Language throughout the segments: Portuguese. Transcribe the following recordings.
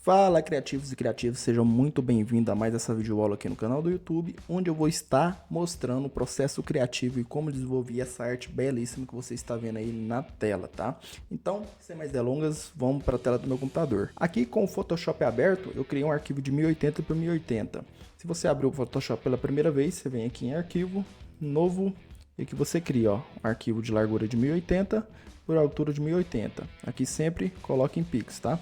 Fala criativos e criativos, sejam muito bem-vindos a mais essa videoaula aqui no canal do YouTube, onde eu vou estar mostrando o processo criativo e como desenvolver essa arte belíssima que você está vendo aí na tela, tá? Então, sem mais delongas, vamos para a tela do meu computador. Aqui com o Photoshop aberto, eu criei um arquivo de 1080 por 1080. Se você abrir o Photoshop pela primeira vez, você vem aqui em Arquivo, Novo, e aqui você cria um arquivo de largura de 1080 por altura de 1080. Aqui sempre coloque em pix, tá?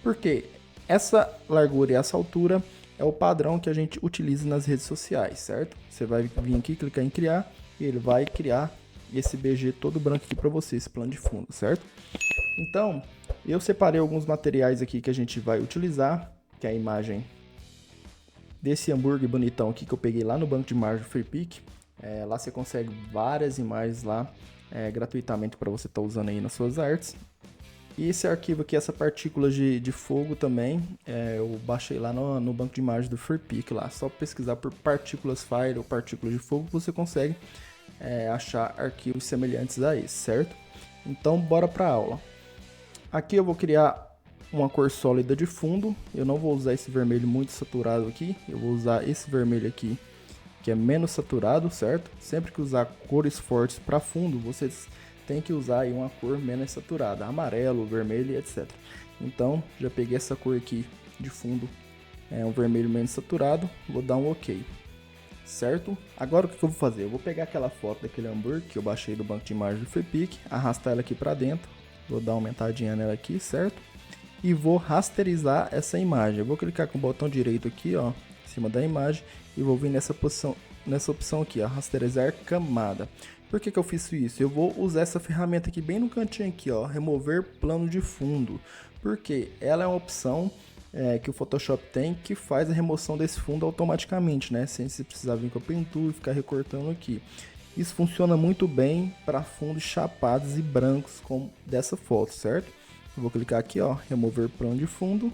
Porque essa largura e essa altura é o padrão que a gente utiliza nas redes sociais, certo? Você vai vir aqui, clicar em criar, e ele vai criar esse BG todo branco aqui para você, esse plano de fundo, certo? Então, eu separei alguns materiais aqui que a gente vai utilizar, que é a imagem desse hambúrguer bonitão aqui que eu peguei lá no banco de imagem FreePic. Lá você consegue várias imagens lá gratuitamente para você estar usando aí nas suas artes. E esse arquivo aqui, essa partícula de fogo também, eu baixei lá no banco de imagens do FreePic lá. Só pesquisar por partículas fire ou partículas de fogo, você consegue achar arquivos semelhantes a esse, certo? Então, bora para a aula. Aqui eu vou criar uma cor sólida de fundo. Eu não vou usar esse vermelho muito saturado aqui. Eu vou usar esse vermelho aqui, que é menos saturado, certo? Sempre que usar cores fortes para fundo, vocês tem que usar aí uma cor menos saturada, amarelo, vermelho, etc. Então, já peguei essa cor aqui de fundo, um vermelho menos saturado, vou dar um OK, certo? Agora o que eu vou fazer? Eu vou pegar aquela foto daquele hambúrguer que eu baixei do banco de imagens do FreePic, arrastar ela aqui para dentro, vou dar uma aumentadinha nela aqui, certo? E vou rasterizar essa imagem. Eu vou clicar com o botão direito aqui, ó, em cima da imagem, e vou vir nessa opção aqui, ó, rasterizar camada. Por que eu fiz isso? Eu vou usar essa ferramenta aqui bem no cantinho aqui, ó, remover plano de fundo, porque ela é uma opção que o Photoshop tem que faz a remoção desse fundo automaticamente, né, sem você precisar vir com a pintura e ficar recortando aqui. Isso funciona muito bem para fundos chapados e brancos como dessa foto, certo? Eu vou clicar aqui, ó, remover plano de fundo,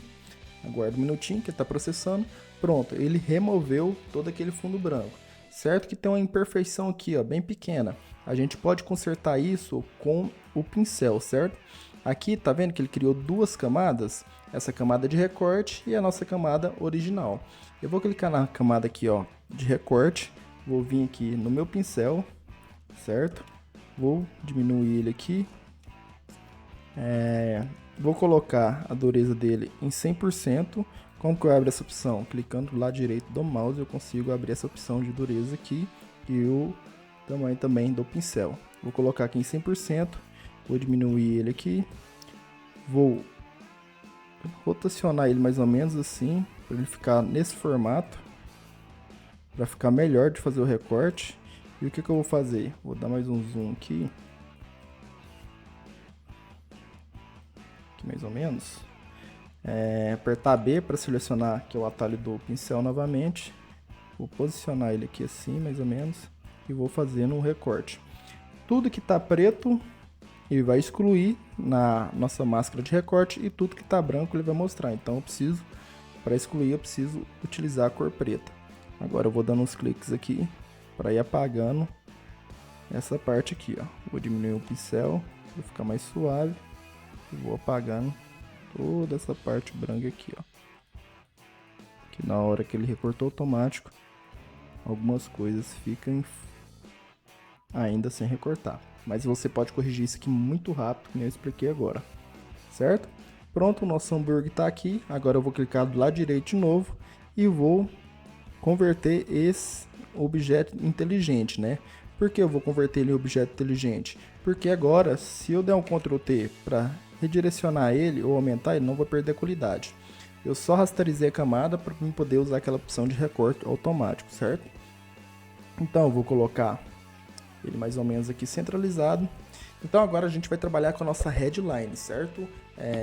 aguardo um minutinho que está processando. Pronto, ele removeu todo aquele fundo branco. Certo que tem uma imperfeição aqui, ó, bem pequena. A gente pode consertar isso com o pincel, certo? Aqui, tá vendo que ele criou duas camadas? Essa camada de recorte e a nossa camada original. Eu vou clicar na camada aqui, ó, de recorte. Vou vir aqui no meu pincel, certo? Vou diminuir ele aqui. Vou colocar a dureza dele em 100%. Como que eu abro essa opção? Clicando do lado direito do mouse eu consigo abrir essa opção de dureza aqui e o tamanho também do pincel. Vou colocar aqui em 100%, vou diminuir ele aqui, vou rotacionar ele mais ou menos assim, para ele ficar nesse formato, para ficar melhor de fazer o recorte. E o que eu vou fazer? Vou dar mais um zoom aqui mais ou menos. Apertar B para selecionar aqui o atalho do pincel novamente. Vou posicionar ele aqui assim, mais ou menos, e vou fazendo um recorte. Tudo que está preto ele vai excluir na nossa máscara de recorte e tudo que está branco ele vai mostrar. Então para excluir eu preciso utilizar a cor preta. Agora eu vou dando uns cliques aqui para ir apagando essa parte aqui, ó. Vou diminuir o pincel para ficar mais suave e vou apagando toda essa parte branca aqui, ó. Que na hora que ele recortou automático, algumas coisas ficam ainda sem recortar. Mas você pode corrigir isso aqui muito rápido, como eu expliquei agora. Certo? Pronto, o nosso hambúrguer está aqui. Agora eu vou clicar do lado direito de novo e vou converter esse objeto inteligente, né? Por que eu vou converter ele em objeto inteligente? Porque agora, se eu der um Ctrl T para redirecionar ele ou aumentar, ele não vai perder a qualidade. Eu só rasterizei a camada para poder usar aquela opção de recorte automático, certo? Então eu vou colocar ele mais ou menos aqui centralizado. Então agora a gente vai trabalhar com a nossa headline, certo?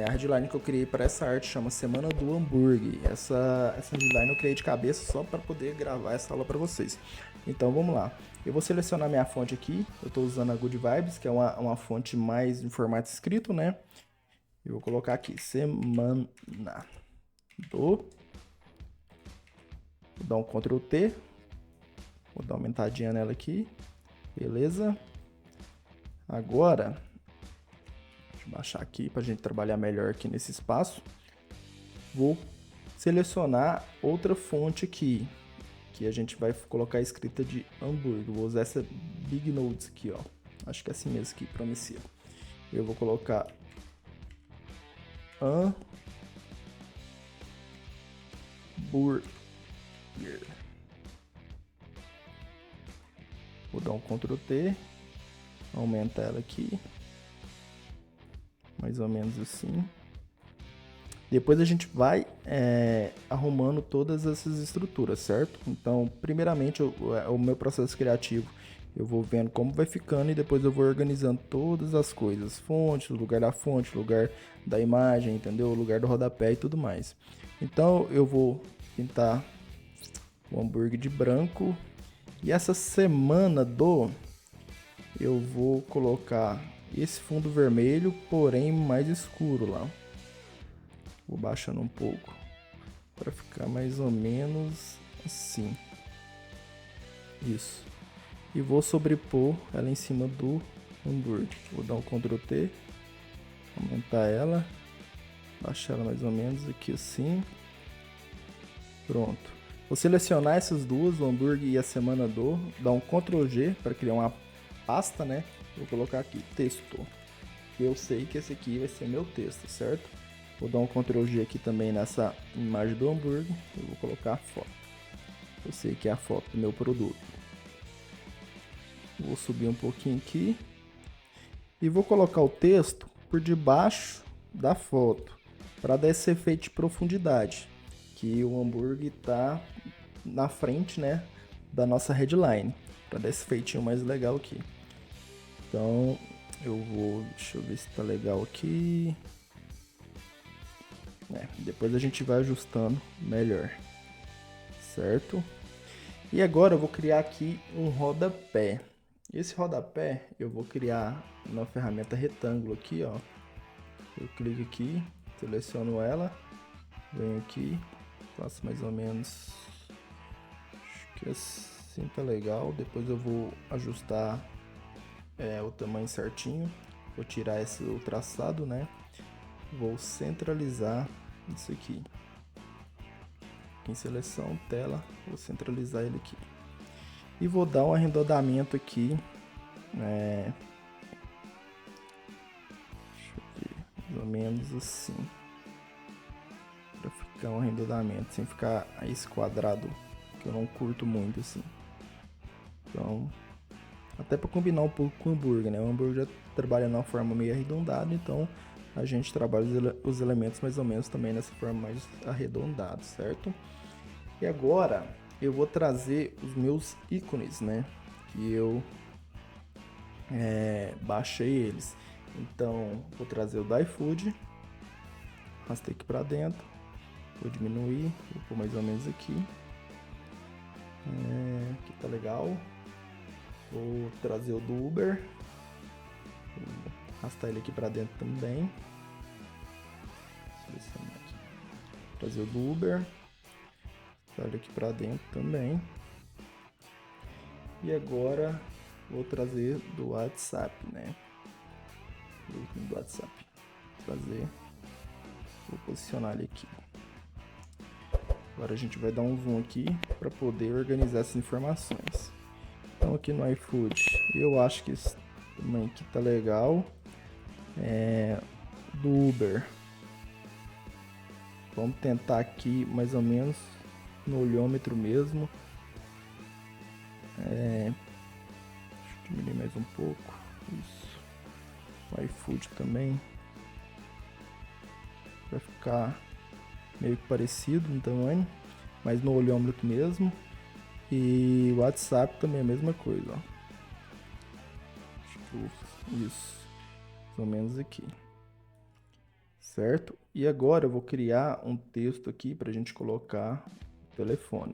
A headline que eu criei para essa arte chama Semana do Hambúrguer. Essa headline eu criei de cabeça só para poder gravar essa aula para vocês. Então vamos lá. Eu vou selecionar minha fonte aqui. Eu estou usando a Good Vibes, que é uma fonte mais em formato escrito, né? Eu vou colocar aqui Semana do. Vou dar um Ctrl T. Vou dar uma aumentadinha nela aqui. Beleza? Agora, deixa eu baixar aqui para a gente trabalhar melhor aqui nesse espaço. Vou selecionar outra fonte aqui, que a gente vai colocar a escrita de hambúrguer. Vou usar essa Big Notes aqui, ó. Acho que é assim mesmo que pronuncia. Eu vou colocar hambúrguer. Vou dar um Ctrl T, aumentar ela aqui, mais ou menos assim. Depois a gente vai arrumando todas essas estruturas, certo? Então, primeiramente, o meu processo criativo, eu vou vendo como vai ficando e depois eu vou organizando todas as coisas. Fonte, lugar da fonte, lugar da imagem, entendeu? O lugar do rodapé e tudo mais. Então, eu vou pintar o hambúrguer de branco. E essa semana eu vou colocar esse fundo vermelho, porém mais escuro lá. Vou baixando um pouco para ficar mais ou menos assim. Isso. E vou sobrepor ela em cima do hambúrguer. Vou dar um Ctrl T, aumentar ela, baixar ela mais ou menos aqui assim. Pronto. Vou selecionar essas duas, o hambúrguer e a semana dar um Ctrl G para criar uma pasta, né? Vou colocar aqui, texto. Eu sei que esse aqui vai ser meu texto, certo? Vou dar um Ctrl G aqui também nessa imagem do hambúrguer. Eu vou colocar a foto. Eu sei que é a foto do meu produto. Vou subir um pouquinho aqui. E vou colocar o texto por debaixo da foto. Para dar esse efeito de profundidade. Que o hambúrguer está na frente, né, da nossa headline. Para dar esse feitinho mais legal aqui. Então, deixa eu ver se tá legal aqui. Depois a gente vai ajustando melhor, certo? E agora eu vou criar aqui um rodapé. Esse rodapé eu vou criar na ferramenta retângulo aqui, ó. Eu clico aqui, seleciono ela, venho aqui, faço mais ou menos, acho que assim tá legal. Depois eu vou ajustar o tamanho certinho, vou tirar o traçado, né? Vou centralizar isso aqui. Em seleção, tela, vou centralizar ele aqui. E vou dar um arredondamento aqui. Deixa eu ver, mais ou menos assim. Para ficar um arredondamento, sem ficar esse quadrado, que eu não curto muito assim. Então, até para combinar um pouco com o hambúrguer, né? O hambúrguer já trabalha na forma meio arredondada, então a gente trabalha os elementos mais ou menos também nessa forma mais arredondada, certo? E agora eu vou trazer os meus ícones, né? Que eu baixei eles. Então vou trazer o do iFood, arrastei aqui para dentro, vou diminuir, vou pôr mais ou menos aqui. Aqui tá legal. Vou trazer o do Uber, vou arrastar ele aqui para dentro também. Aqui. Trazer o do Uber, ele aqui para dentro também. E agora vou trazer do WhatsApp, né? Do WhatsApp. Vou posicionar ele aqui. Agora a gente vai dar um zoom aqui para poder organizar essas informações. Então aqui no iFood, eu acho que esse também aqui tá legal. Do Uber, vamos tentar aqui mais ou menos no olhômetro mesmo. Deixa eu diminuir mais um pouco. Isso. O iFood também vai ficar meio que parecido no tamanho, mas no olhômetro mesmo. E o WhatsApp também é a mesma coisa, ó. Isso, mais ou menos aqui, certo? E agora eu vou criar um texto aqui para a gente colocar o telefone.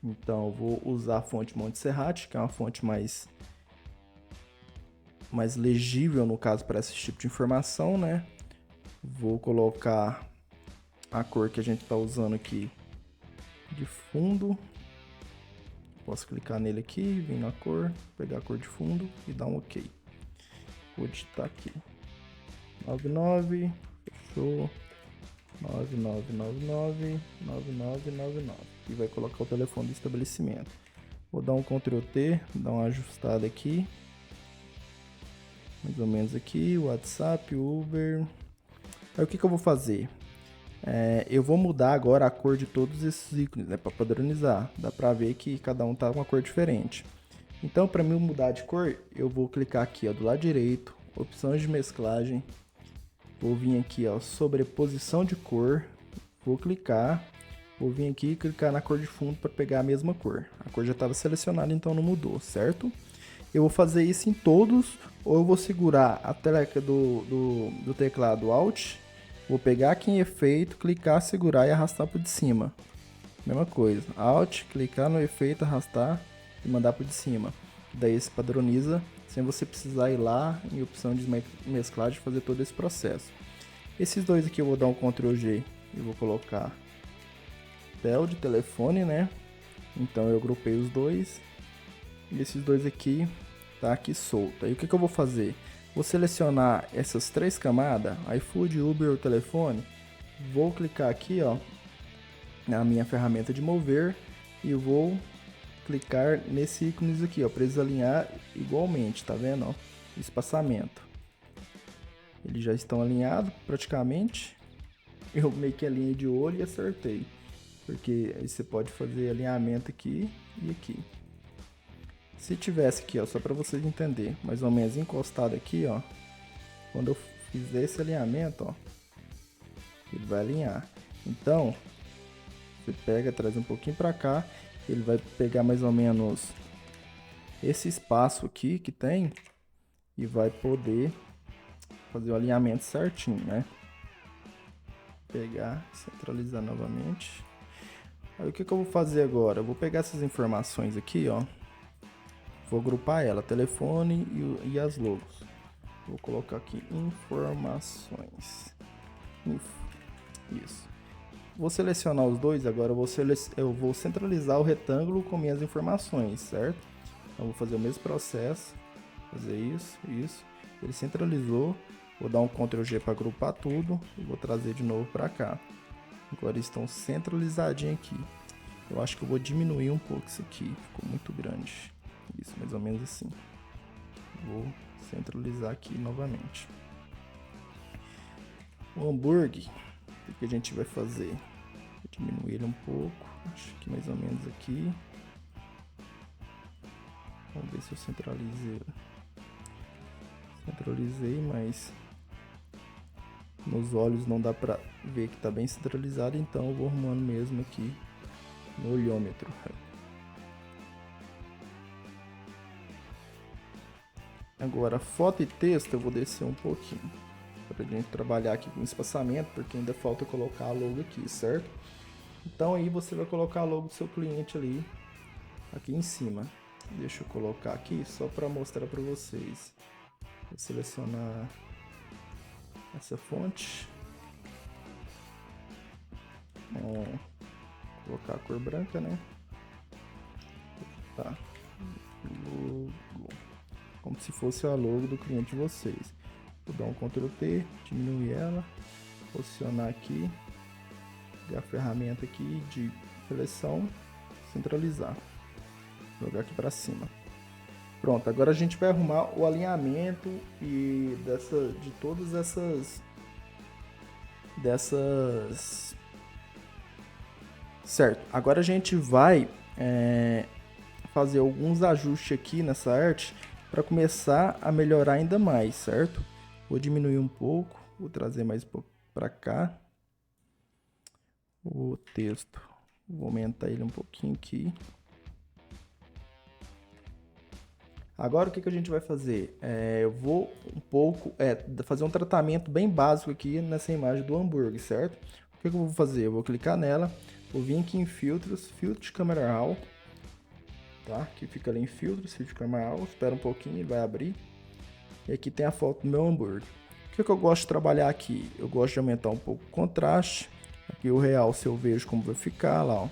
Então eu vou usar a fonte Montserrat, que é uma fonte mais legível no caso para esse tipo de informação, né? Vou colocar a cor que a gente está usando aqui de fundo. Posso clicar nele aqui, vir na cor, pegar a cor de fundo e dar um OK. Vou digitar aqui 99, fechou. 9999 e vai colocar o telefone do estabelecimento. Vou dar um Ctrl T, dar uma ajustada aqui, mais ou menos aqui, WhatsApp, Uber. Aí o que eu vou fazer? Eu vou mudar agora a cor de todos esses ícones, né, para padronizar. Dá para ver que cada um tá com uma cor diferente. Então, para mim mudar de cor, eu vou clicar aqui, ó, do lado direito, opções de mesclagem. Vou vir aqui, ó, sobreposição de cor. Vou clicar. Vou vir aqui e clicar na cor de fundo para pegar a mesma cor. A cor já estava selecionada, então não mudou, certo? Eu vou fazer isso em todos, ou eu vou segurar a tecla do teclado Alt. Vou pegar aqui em efeito, clicar, segurar e arrastar para de cima. Mesma coisa. Alt, clicar no efeito, arrastar e mandar para de cima. Daí se padroniza sem você precisar ir lá em opção de mesclagem e fazer todo esse processo. Esses dois aqui eu vou dar um Ctrl G e vou colocar tel de telefone, né? Então eu grupei os dois e esses dois aqui tá aqui solto. Aí o que eu vou fazer? Vou selecionar essas três camadas, iFood, Uber e o telefone. Vou clicar aqui, ó, na minha ferramenta de mover e vou clicar nesse ícone aqui, ó, para eles alinhar igualmente, tá vendo, ó? Espaçamento. Eles já estão alinhados praticamente. Eu meio que alinhei de olho e acertei, porque aí você pode fazer alinhamento aqui e aqui. Se tivesse aqui, ó, só para vocês entenderem, mais ou menos encostado aqui, ó, quando eu fizer esse alinhamento, ó, ele vai alinhar. Então, você pega, traz um pouquinho para cá, ele vai pegar mais ou menos esse espaço aqui que tem e vai poder fazer o alinhamento certinho, né? Pegar, centralizar novamente. Aí o que eu vou fazer agora? Eu vou pegar essas informações aqui, ó. Vou agrupar ela, telefone e as logos. Vou colocar aqui informações. Isso. Vou selecionar os dois, agora eu vou centralizar o retângulo com minhas informações, certo? Então vou fazer o mesmo processo, fazer isso. Ele centralizou, vou dar um Ctrl G para agrupar tudo e vou trazer de novo para cá. Agora estão centralizadinhos aqui. Eu acho que eu vou diminuir um pouco isso aqui, ficou muito grande. Isso, mais ou menos assim. Vou centralizar aqui novamente. O hambúrguer, o que a gente vai fazer? Vou diminuir ele um pouco, acho que mais ou menos aqui. Vamos ver se eu centralizei. Centralizei, mas nos olhos não dá pra ver que tá bem centralizado, então eu vou arrumando mesmo aqui no olhômetro. Agora, foto e texto eu vou descer um pouquinho, para a gente trabalhar aqui com espaçamento, porque ainda falta colocar a logo aqui, certo? Então aí você vai colocar a logo do seu cliente ali, aqui em cima. Deixa eu colocar aqui só para mostrar para vocês. Vou selecionar essa fonte. Vou colocar a cor branca, né? Tá. Logo. Como se fosse a logo do cliente de vocês. Vou dar um Ctrl T, diminuir ela, posicionar aqui, pegar a ferramenta aqui de seleção, centralizar, jogar aqui para cima. Pronto, agora a gente vai arrumar o alinhamento e de todas essas certo. Agora a gente vai fazer alguns ajustes aqui nessa arte para começar a melhorar ainda mais, certo? Vou diminuir um pouco, vou trazer mais para cá. O texto, vou aumentar ele um pouquinho aqui. Agora o que a gente vai fazer? Eu vou fazer um tratamento bem básico aqui nessa imagem do hambúrguer, certo? O que eu vou fazer? Eu vou clicar nela, vou vir aqui em filtros, filtro de câmera raw. Tá? Que fica ali em filtros, filtro de câmera raw, espera um pouquinho, ele vai abrir. E aqui tem a foto do meu hambúrguer. O que eu gosto de trabalhar aqui? Eu gosto de aumentar um pouco o contraste. Aqui o realce eu vejo como vai ficar lá, ó.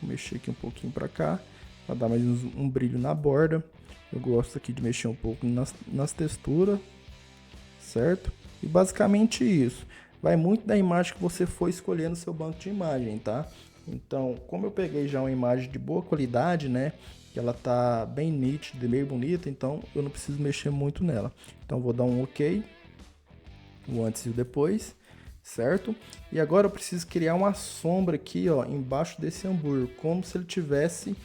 Vou mexer aqui um pouquinho para cá, para dar mais um brilho na borda. Eu gosto aqui de mexer um pouco nas texturas, certo? E basicamente isso. vai muito da imagem que você for escolher no seu banco de imagem, tá? Então, como eu peguei já uma imagem de boa qualidade, né? Que ela tá bem nítida e meio bonita, então eu não preciso mexer muito nela. Então, vou dar um OK, o antes e o depois, certo? E agora eu preciso criar uma sombra aqui, ó, embaixo desse hambúrguer, como se ele tivesse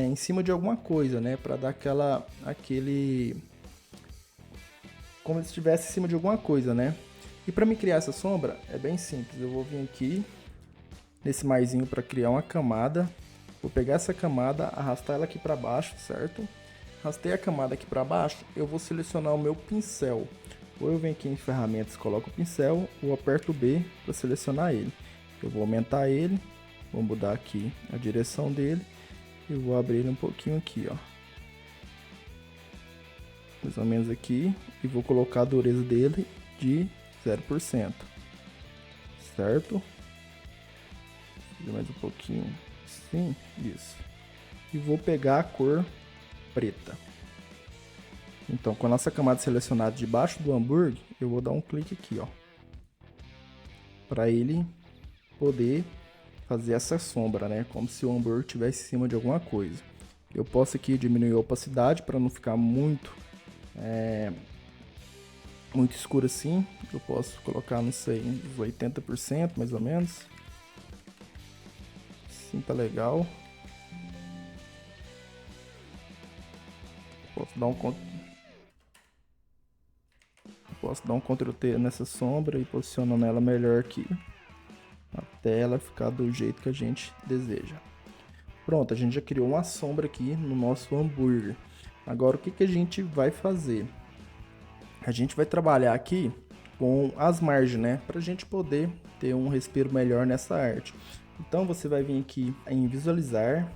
em cima de alguma coisa, né? Para dar como se estivesse em cima de alguma coisa, né? E para me criar essa sombra é bem simples. Eu vou vir aqui nesse maisinho para criar uma camada. Vou pegar essa camada, arrastar ela aqui para baixo, certo? Arrastei a camada aqui para baixo, eu vou selecionar o meu pincel. Ou eu venho aqui em ferramentas, coloco o pincel, ou aperto o B para selecionar ele. Eu vou aumentar ele, vou mudar aqui a direção dele e vou abrir ele um pouquinho aqui, ó. Mais ou menos aqui, e vou colocar a dureza dele de 0%, certo? Mais um pouquinho, sim, isso. E vou pegar a cor preta. Então, com a nossa camada selecionada debaixo do hambúrguer, eu vou dar um clique aqui, ó, para ele poder fazer essa sombra, né? Como se o hambúrguer estivesse em cima de alguma coisa. Eu posso aqui diminuir a opacidade para não ficar muito escuro assim. Eu posso colocar, não sei, uns 80% mais ou menos. Assim tá legal. Posso dar um Ctrl T nessa sombra e posicionando ela melhor aqui, até ela ficar do jeito que a gente deseja. Pronto, a gente já criou uma sombra aqui no nosso hambúrguer. Agora o que a gente vai fazer? A gente vai trabalhar aqui com as margens, né? Para a gente poder ter um respiro melhor nessa arte. Então você vai vir aqui em visualizar,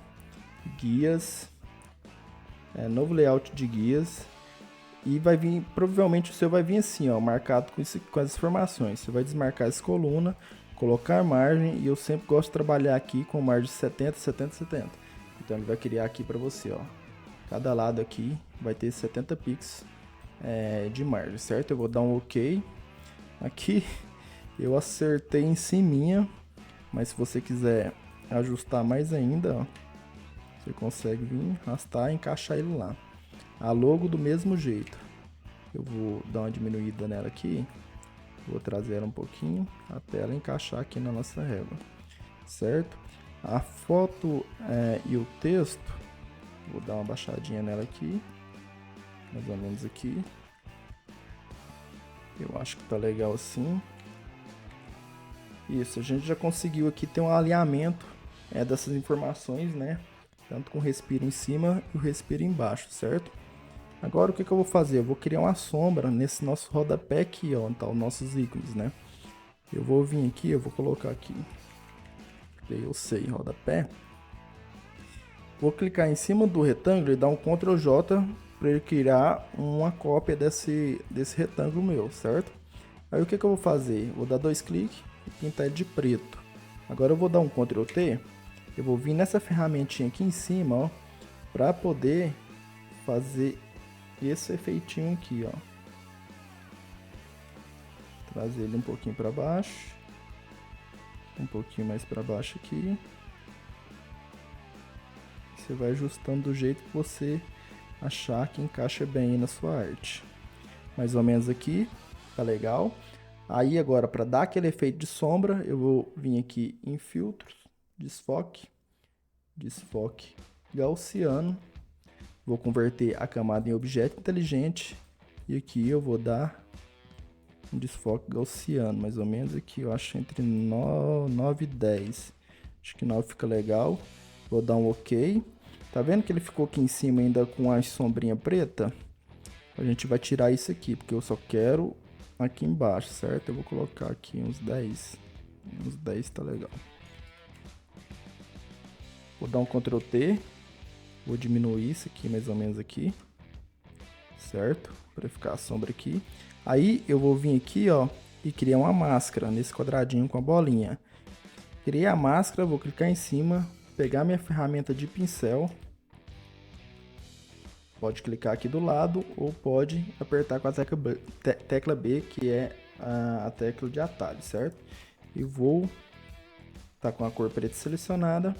guias, novo layout de guias. E vai vir, provavelmente o seu vai vir assim, ó, marcado com as informações. Você vai desmarcar essa coluna, colocar margem, e eu sempre gosto de trabalhar aqui com margem 70, 70, 70. Então ele vai criar aqui para você, ó. Cada lado aqui vai ter 70 pixels de margem, certo? Eu vou dar um OK. Aqui eu acertei em cima, mas se você quiser ajustar mais ainda, ó, você consegue vir, arrastar e encaixar ele lá. A logo do mesmo jeito. Eu vou dar uma diminuída nela aqui. Vou trazer ela um pouquinho até ela encaixar aqui na nossa régua, certo? A foto e o texto, vou dar uma baixadinha nela aqui, mais ou menos aqui. Eu acho que tá legal assim. Isso, a gente já conseguiu aqui ter um alinhamento dessas informações, né? Tanto com o respiro em cima e o respiro embaixo, certo? Agora o que eu vou fazer? Eu vou criar uma sombra nesse nosso rodapé aqui, ó, onde tá os nossos ícones, né? Eu vou vir aqui, eu vou colocar aqui, eu sei, rodapé. Vou clicar em cima do retângulo e dar um Ctrl J para ele criar uma cópia desse retângulo meu, certo? Aí o que eu vou fazer? Vou dar 2 cliques e pintar ele de preto. Agora eu vou dar um Ctrl T, eu vou vir nessa ferramentinha aqui em cima, ó, para poder fazer esse efeitinho aqui, ó. Trazer ele um pouquinho para baixo, um pouquinho mais para baixo aqui. Você vai ajustando do jeito que você achar que encaixa bem aí na sua arte. Mais ou menos aqui, tá legal. Aí agora, para dar aquele efeito de sombra, eu vou vir aqui em filtros, desfoque gaussiano. Vou converter a camada em objeto inteligente e aqui eu vou dar um desfoque gaussiano, mais ou menos aqui, eu acho entre 9 e 10. Acho que 9 fica legal. Vou dar um OK. Tá vendo que ele ficou aqui em cima ainda com a sombrinha preta? A gente vai tirar isso aqui, porque eu só quero aqui embaixo, certo? Eu vou colocar aqui uns 10. Uns 10 tá legal. Vou dar um Ctrl T. Vou diminuir isso aqui, mais ou menos aqui, certo? Para ficar a sombra aqui. Aí eu vou vir aqui, ó, e criar uma máscara nesse quadradinho com a bolinha. Criei a máscara, vou clicar em cima, pegar minha ferramenta de pincel. Pode clicar aqui do lado ou pode apertar com a tecla B, que é a tecla de atalho, certo? E vou tá com a cor preta selecionada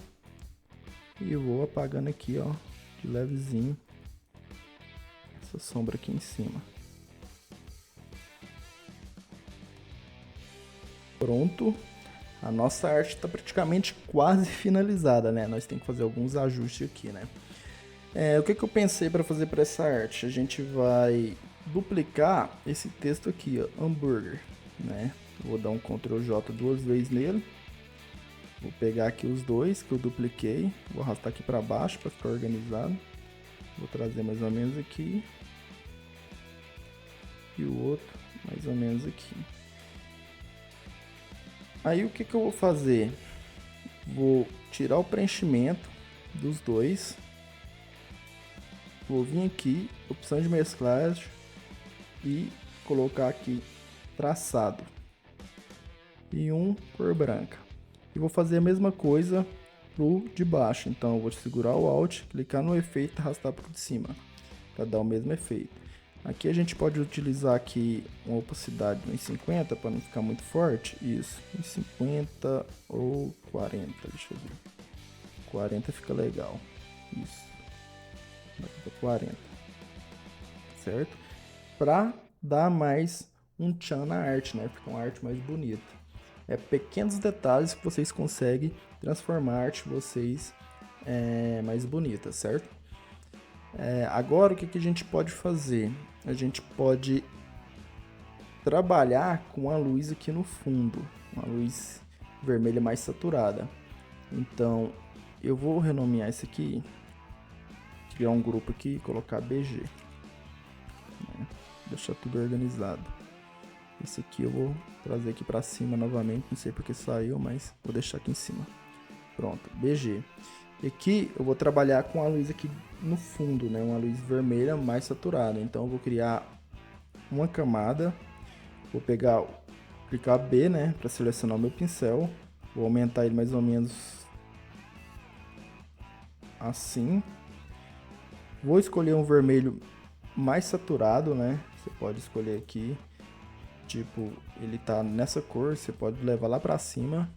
e vou apagando aqui, ó, de levezinho essa sombra aqui em cima. Pronto, a nossa arte está praticamente quase finalizada, né? Nós temos que fazer alguns ajustes aqui, né? O que eu pensei para fazer para essa arte? A gente vai duplicar esse texto aqui, ó, hambúrguer, né? Vou dar um Ctrl J 2 vezes nele. Vou pegar aqui os dois que eu dupliquei, vou arrastar aqui para baixo para ficar organizado. Vou trazer mais ou menos aqui. E o outro mais ou menos aqui. Aí o que eu vou fazer? Vou tirar o preenchimento dos dois. Vou vir aqui, opção de mesclagem e colocar aqui traçado. E cor branca. E vou fazer a mesma coisa pro de baixo. Então eu vou segurar o Alt, clicar no efeito e arrastar para de cima, para dar o mesmo efeito. Aqui a gente pode utilizar aqui uma opacidade de 50 para não ficar muito forte. Isso, 50 ou 40, deixa eu ver. 40 fica legal. Isso. 40. Certo? Para dar mais um tchan na arte, né? Fica uma arte mais bonita. Pequenos detalhes que vocês conseguem transformar a arte de vocês mais bonita, certo? Agora o que a gente pode fazer? A gente pode trabalhar com a luz aqui no fundo, uma luz vermelha mais saturada. Então eu vou renomear isso aqui, criar um grupo aqui e colocar BG, né? Deixar tudo organizado. Esse aqui eu vou trazer aqui para cima novamente, não sei porque saiu, mas vou deixar aqui em cima. Pronto, BG. E aqui eu vou trabalhar com a luz aqui no fundo, né? Uma luz vermelha mais saturada. Então eu vou criar uma camada, vou clicar B, né? Para selecionar o meu pincel. Vou aumentar ele mais ou menos assim. Vou escolher um vermelho mais saturado, né? Você pode escolher aqui. Tipo, ele tá nessa cor, você pode levar lá pra cima.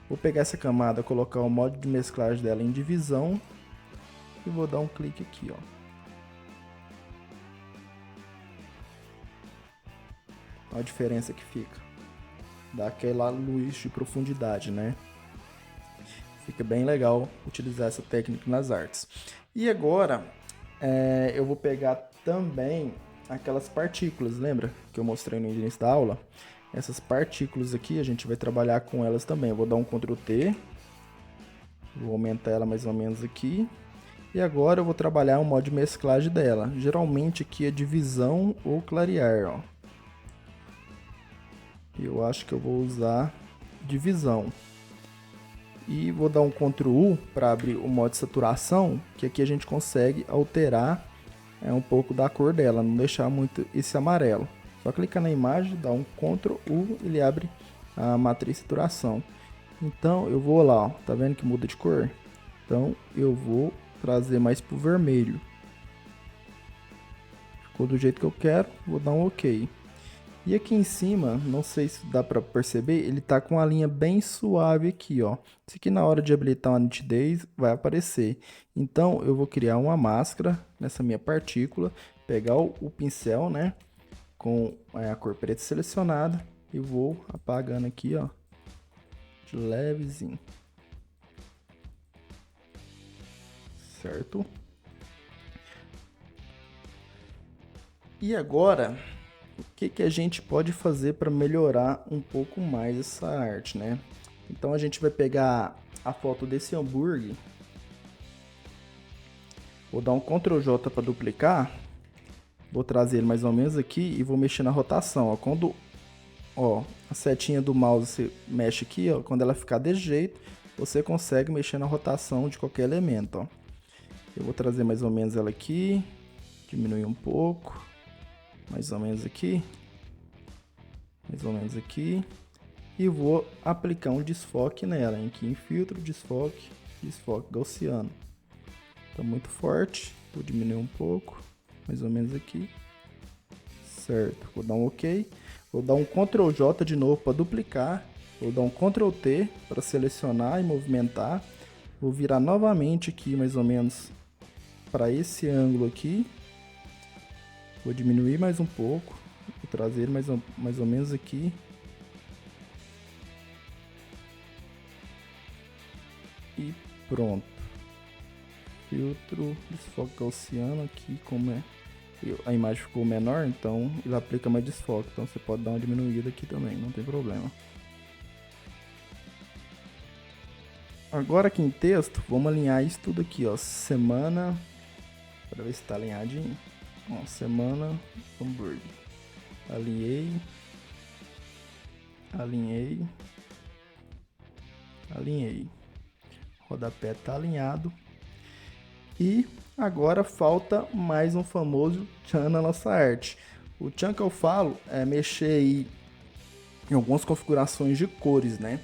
Vou pegar essa camada, colocar o modo de mesclagem dela em divisão. E vou dar um clique aqui, ó. Olha a diferença que fica. Dá aquela luz de profundidade, né? Fica bem legal utilizar essa técnica nas artes. E agora, eu vou pegar também aquelas partículas, lembra que eu mostrei no início da aula? Essas partículas aqui, a gente vai trabalhar com elas também. Eu vou dar um Ctrl T, vou aumentar ela mais ou menos aqui. E agora eu vou trabalhar o modo de mesclagem dela. Geralmente aqui é divisão ou clarear, ó. Eu acho que eu vou usar divisão. E vou dar um Ctrl U para abrir o modo de saturação, que aqui a gente consegue alterar um pouco da cor dela, não deixar muito esse amarelo. Só clicar na imagem, dá um Ctrl U, ele abre a matriz de saturação. Então eu vou lá, ó, tá vendo que muda de cor? Então eu vou trazer mais pro vermelho. Ficou do jeito que eu quero, vou dar um OK. E aqui em cima, não sei se dá para perceber, ele tá com uma linha bem suave aqui, ó. Isso aqui na hora de habilitar uma nitidez vai aparecer. Então eu vou criar uma máscara nessa minha partícula, pegar o pincel, né, com a cor preta selecionada e vou apagando aqui, ó, de levezinho. Certo? E agora, o que a gente pode fazer para melhorar um pouco mais essa arte, né? Então a gente vai pegar a foto desse hambúrguer, vou dar um Ctrl J para duplicar, vou trazer ele mais ou menos aqui e vou mexer na rotação, ó. Quando, ó, a setinha do mouse você mexe aqui, ó, quando ela ficar desse jeito, você consegue mexer na rotação de qualquer elemento, ó. Eu vou trazer mais ou menos ela aqui, diminuir um pouco, mais ou menos aqui, mais ou menos aqui, e vou aplicar um desfoque nela, aqui em filtro, desfoque, desfoque gaussiano. Tá muito forte, vou diminuir um pouco, mais ou menos aqui, certo? Vou dar um OK. Vou dar um Ctrl J de novo para duplicar. Vou dar um Ctrl T para selecionar e movimentar. Vou virar novamente aqui mais ou menos para esse ângulo aqui. Vou diminuir mais um pouco. Vou trazer ele mais ou menos aqui. E pronto. Filtro, desfoque gaussiano aqui, como é. A imagem ficou menor, então ele aplica mais desfoque. Então você pode dar uma diminuída aqui também, não tem problema. Agora aqui em texto, vamos alinhar isso tudo aqui, ó. Semana, para ver se está alinhadinho. Ó, semana hambúrguer. Alinhei. Rodapé está alinhado. E agora falta mais um famoso tchan na nossa arte. O tchan que eu falo é mexer aí em algumas configurações de cores, né?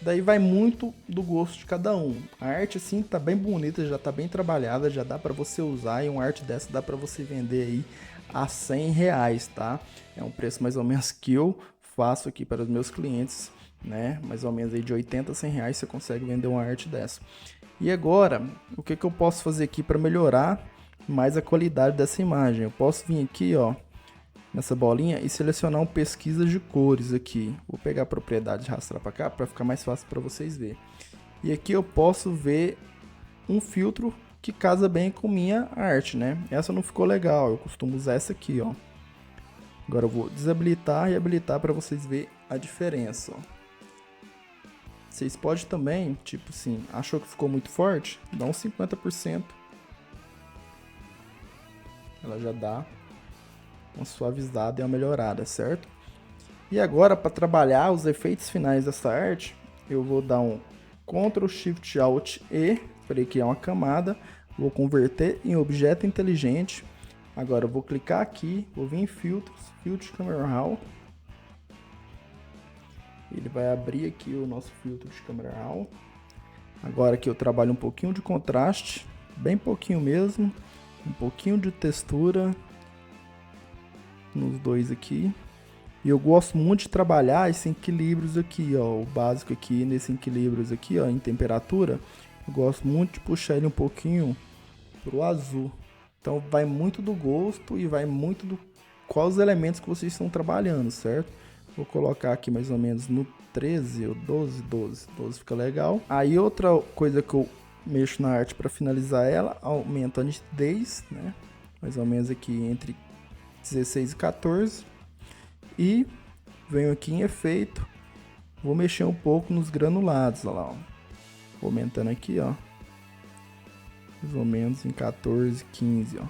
Daí vai muito do gosto de cada um. A arte assim tá bem bonita, já tá bem trabalhada, já dá para você usar, e uma arte dessa dá para você vender aí a R$100, tá? É um preço mais ou menos que eu faço aqui para os meus clientes, né? Mais ou menos aí de 80 a 100 reais você consegue vender uma arte dessa. E agora, o que eu posso fazer aqui para melhorar mais a qualidade dessa imagem? Eu posso vir aqui, ó, nessa bolinha e selecionar um pesquisa de cores aqui. Vou pegar a propriedade e arrastar para cá para ficar mais fácil para vocês verem. E aqui eu posso ver um filtro que casa bem com minha arte, né? Essa não ficou legal, eu costumo usar essa aqui, ó. Agora eu vou desabilitar e habilitar para vocês verem a diferença, ó. Vocês podem também, tipo assim, achou que ficou muito forte? Dá uns 50%. Ela já dá uma suavizada e uma melhorada, certo? E agora, para trabalhar os efeitos finais dessa arte, eu vou dar um Ctrl Shift Alt E para criar uma camada. Vou converter em objeto inteligente. Agora eu vou clicar aqui, vou vir em filtros, Filtro Camera Raw. Ele vai abrir aqui o nosso filtro de Camera Raw. Agora aqui eu trabalho um pouquinho de contraste, bem pouquinho mesmo, um pouquinho de textura nos dois aqui. E eu gosto muito de trabalhar esses equilíbrios aqui, ó, o básico aqui nesse equilíbrios aqui, ó, em temperatura. Eu gosto muito de puxar ele um pouquinho pro azul. Então vai muito do gosto e vai muito do quais elementos que vocês estão trabalhando, certo? Vou colocar aqui mais ou menos no 13 ou 12 fica legal. Aí outra coisa que eu mexo na arte para finalizar ela, aumento a nitidez, né? Mais ou menos aqui entre 16 e 14. E venho aqui em efeito, vou mexer um pouco nos granulados, olha lá, ó. Vou aumentando aqui, ó. Mais ou menos em 14, 15, ó.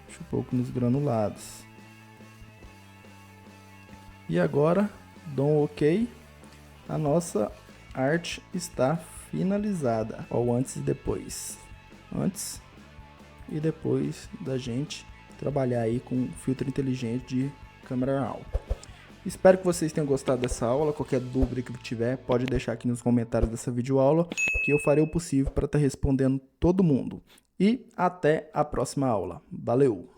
Deixa um pouco nos granulados. E agora, dou um OK. A nossa arte está finalizada. Ó, o antes e depois. Antes e depois da gente trabalhar aí com filtro inteligente de Camera Raw. Espero que vocês tenham gostado dessa aula. Qualquer dúvida que tiver, pode deixar aqui nos comentários dessa videoaula, que eu farei o possível para estar respondendo todo mundo. E até a próxima aula. Valeu!